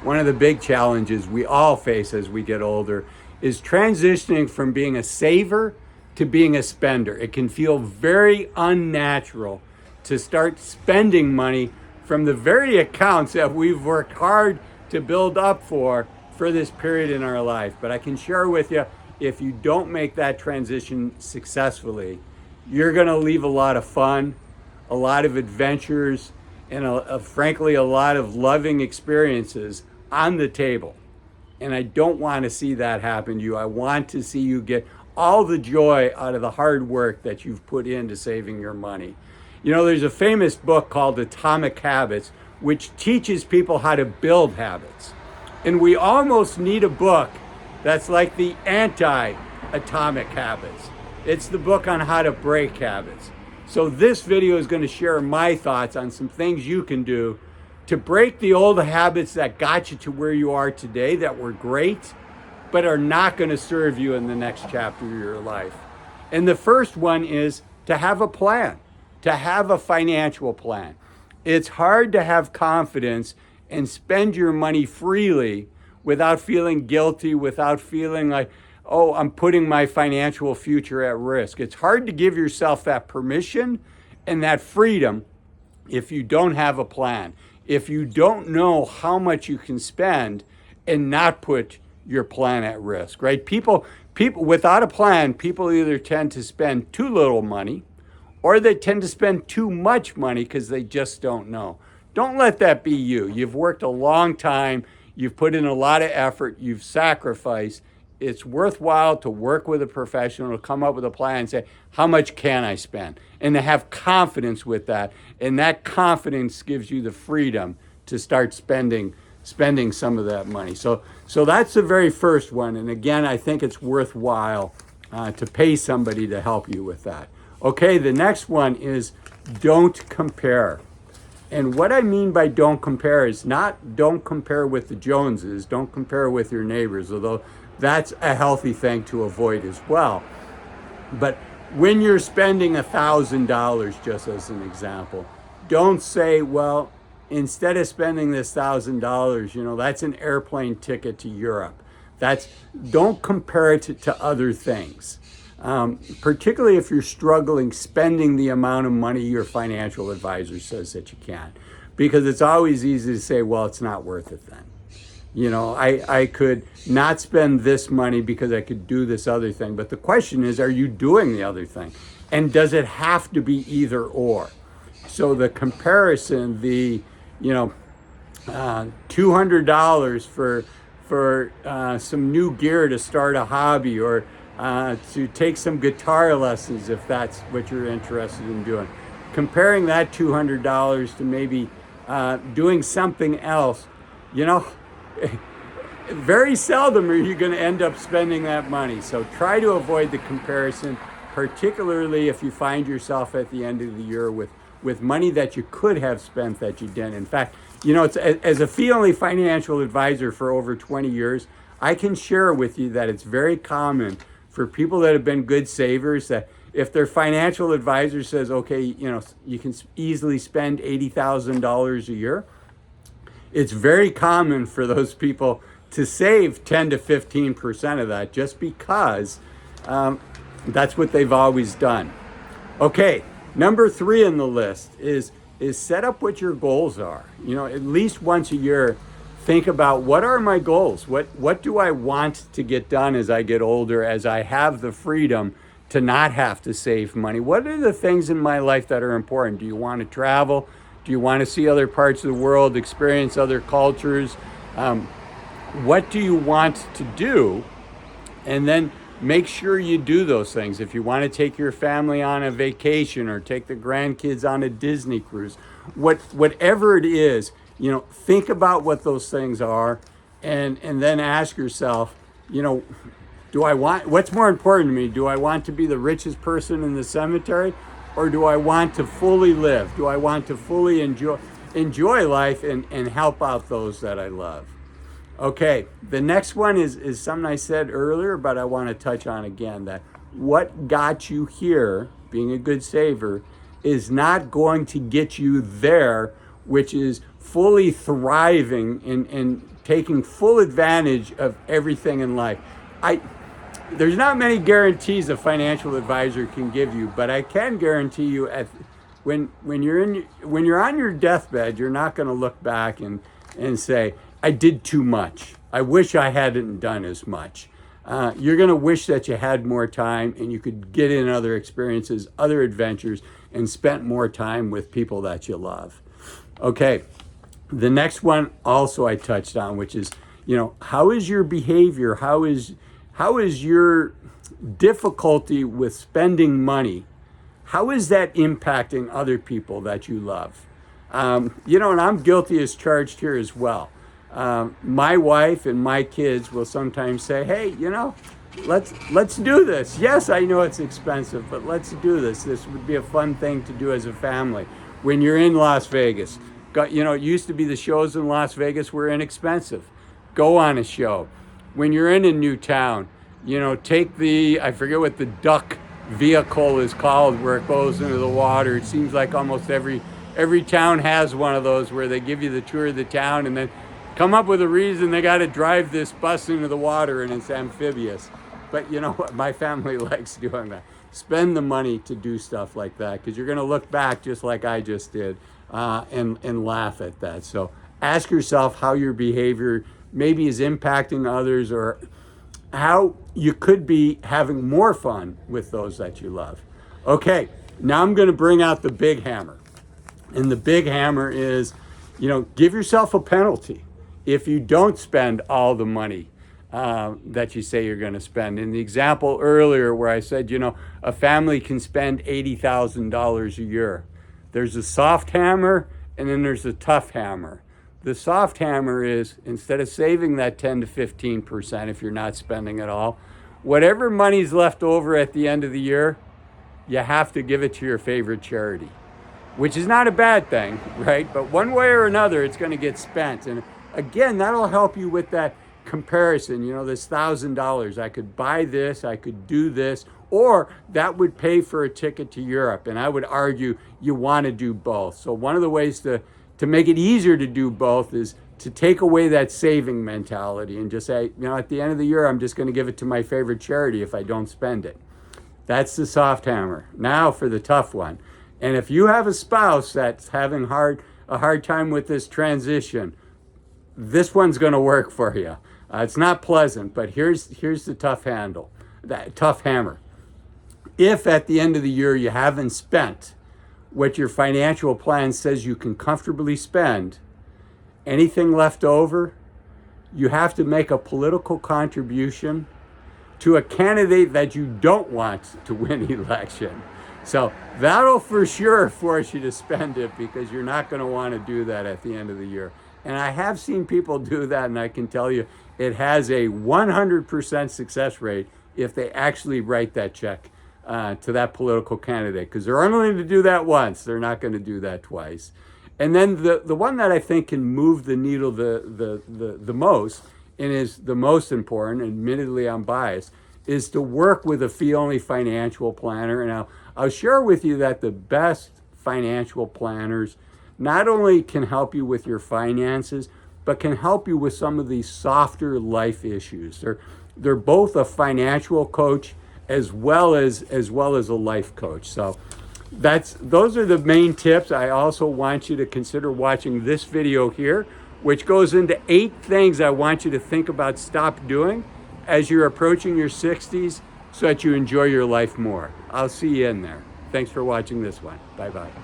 one of the big challenges we all face as we get older is transitioning from being a saver to being a spender. It can feel very unnatural to start spending money from the very accounts that we've worked hard to build up for this period in our life. But I can share with you, if you don't make that transition successfully, you're going to leave a lot of fun, a lot of adventures, and frankly, a lot of loving experiences on the table. And I don't want to see that happen to you. I want to see you get all the joy out of the hard work that you've put into saving your money. You know, there's a famous book called Atomic Habits, which teaches people how to build habits. And we almost need a book that's like the anti-atomic habits. It's the book on how to break habits. So this video is going to share my thoughts on some things you can do to break the old habits that got you to where you are today, that were great, but are not going to serve you in the next chapter of your life. And the first one is to have a plan, to have a financial plan. It's hard to have confidence and spend your money freely without feeling guilty, without feeling like, oh, I'm putting my financial future at risk. It's hard to give yourself that permission and that freedom if you don't have a plan, if you don't know how much you can spend and not put your plan at risk, right? People without a plan, people either tend to spend too little money or they tend to spend too much money because they just don't know. Don't let that be you. You've worked a long time. You've put in a lot of effort. You've sacrificed. It's worthwhile to work with a professional to come up with a plan and say, how much can I spend? And to have confidence with that. And that confidence gives you the freedom to start spending some of that money. So that's the very first one. And again, I think it's worthwhile to pay somebody to help you with that. Okay, the next one is don't compare. And what I mean by don't compare is not don't compare with the Joneses, don't compare with your neighbors, although that's a healthy thing to avoid as well. But when you're spending $1,000, just as an example, don't say, well, instead of spending this $1,000, that's an airplane ticket to Europe. Don't compare it to other things. Particularly if you're struggling spending the amount of money your financial advisor says that you can. Because it's always easy to say, well, it's not worth it then. I could not spend this money because I could do this other thing. But the question is, are you doing the other thing? And does it have to be either or? So the comparison, $200 for some new gear to start a hobby, or to take some guitar lessons if that's what you're interested in doing. Comparing that $200 to maybe doing something else, very seldom are you going to end up spending that money. So try to avoid the comparison, particularly if you find yourself at the end of the year with money that you could have spent that you didn't. In fact, as a family financial advisor for over 20 years, I can share with you that it's very common for people that have been good savers that if their financial advisor says, okay, you can easily spend $80,000 a year, it's very common for those people to save 10 to 15% of that just because that's what they've always done. Okay, number 3 in the list is set up what your goals are. At least once a year, think about what are my goals? What do I want to get done as I get older, as I have the freedom to not have to save money? What are the things in my life that are important? Do you want to travel? Do you want to see other parts of the world, experience other cultures? What do you want to do? And then make sure you do those things. If you want to take your family on a vacation or take the grandkids on a Disney cruise, whatever it is, think about what those things are and then ask yourself, what's more important to me? Do I want to be the richest person in the cemetery? Or do I want to fully live? Do I want to fully enjoy life and help out those that I love? Okay, the next one is something I said earlier, but I want to touch on again, that what got you here, being a good saver, is not going to get you there, which is fully thriving and taking full advantage of everything in life. There's not many guarantees a financial advisor can give you, but I can guarantee you when you're on your deathbed, you're not going to look back and say, I did too much. I wish I hadn't done as much. You're going to wish that you had more time and you could get in other experiences, other adventures, and spent more time with people that you love. Okay, the next one also I touched on, which is, how is your behavior? How is your difficulty with spending money? How is that impacting other people that you love? And I'm guilty as charged here as well. My wife and my kids will sometimes say, hey, let's do this. Yes, I know it's expensive, but let's do this. This would be a fun thing to do as a family. When you're in Las Vegas, it used to be the shows in Las Vegas were inexpensive. Go on a show. When you're in a new town, take I forget what the duck vehicle is called, where it goes into the water. It seems like almost every town has one of those where they give you the tour of the town and then come up with a reason they got to drive this bus into the water and it's amphibious. But you know what? My family likes doing that. Spend the money to do stuff like that, because you're going to look back just like I just did and laugh at that. So ask yourself how your behavior maybe is impacting others, or how you could be having more fun with those that you love. Okay, now I'm going to bring out the big hammer. And the big hammer is, give yourself a penalty if you don't spend all the money that you say you're going to spend. In the example earlier where I said, a family can spend $80,000 a year. There's a soft hammer and then there's a tough hammer. The soft hammer is, instead of saving that 10 to 15% if you're not spending it all, whatever money's left over at the end of the year, you have to give it to your favorite charity, which is not a bad thing, right? But one way or another, it's going to get spent. And again, that'll help you with that comparison. This $1,000, I could buy this, I could do this, or that would pay for a ticket to Europe. And I would argue you want to do both. So one of the ways to make it easier to do both is to take away that saving mentality and just say, at the end of the year, I'm just going to give it to my favorite charity if I don't spend it. That's the soft hammer. Now for the tough one. And if you have a spouse that's having a hard time with this transition, this one's going to work for you. It's not pleasant, but here's the tough hammer. If at the end of the year you haven't spent what your financial plan says you can comfortably spend, anything left over, you have to make a political contribution to a candidate that you don't want to win election. So that'll for sure force you to spend it, because you're not going to want to do that at the end of the year. And I have seen people do that, and I can tell you it has a 100% success rate if they actually write that check to that political candidate, because they're only going to do that once. They're not going to do that twice. And then the one that I think can move the needle the most, and is the most important, admittedly I'm biased, is to work with a fee-only financial planner. And I'll share with you that the best financial planners not only can help you with your finances, but can help you with some of these softer life issues. They're both a financial coach as well as a life coach. So those are the main tips. I also want you to consider watching this video here, which goes into 8 things I want you to think about stop doing as you're approaching your 60s, so that you enjoy your life more. I'll see you in there. Thanks for watching this one. Bye-bye.